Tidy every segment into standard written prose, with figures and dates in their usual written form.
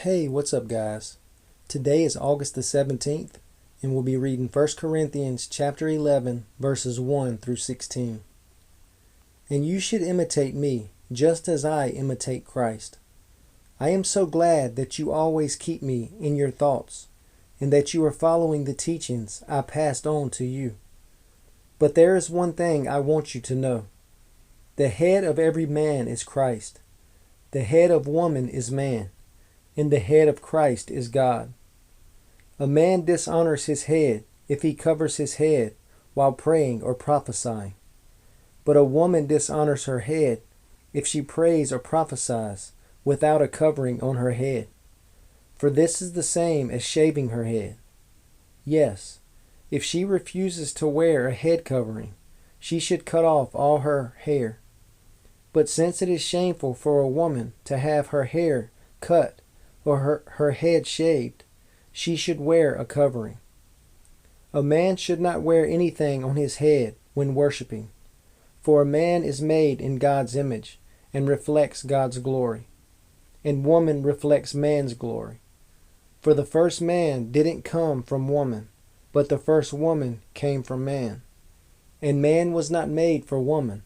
Hey, what's up, guys? Today is August the 17th, and we'll be reading 1 Corinthians chapter 11, verses 1 through 16. And you should imitate me, just as I imitate Christ. I am so glad that you always keep me in your thoughts, and that you are following the teachings I passed on to you. But there is one thing I want you to know. The head of every man is Christ. The head of woman is man, and the head of Christ is God. A man dishonors his head if he covers his head while praying or prophesying. But a woman dishonors her head if she prays or prophesies without a covering on her head. For this is the same as shaving her head. Yes, if she refuses to wear a head covering, she should cut off all her hair. But since it is shameful for a woman to have her hair cut or her head shaved, she should wear a covering. A man should not wear anything on his head when worshiping, for a man is made in God's image and reflects God's glory, and woman reflects man's glory. For the first man didn't come from woman, but the first woman came from man. And man was not made for woman,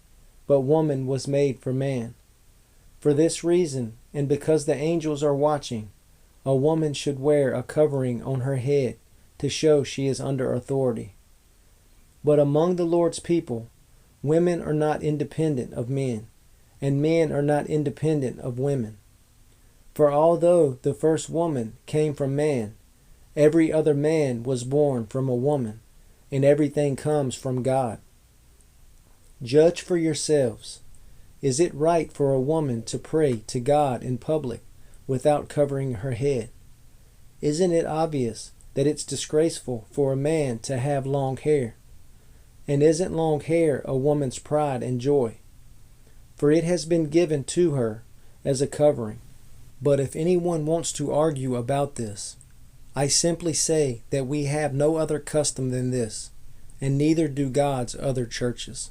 but woman was made for man. For this reason, and because the angels are watching, a woman should wear a covering on her head to show she is under authority. But among the Lord's people, women are not independent of men, and men are not independent of women. For although the first woman came from man, every other man was born from a woman, and everything comes from God. Judge for yourselves. Is it right for a woman to pray to God in public without covering her head? Isn't it obvious that it's disgraceful for a man to have long hair? And isn't long hair a woman's pride and joy? For it has been given to her as a covering. But if anyone wants to argue about this, I simply say that we have no other custom than this, and neither do God's other churches.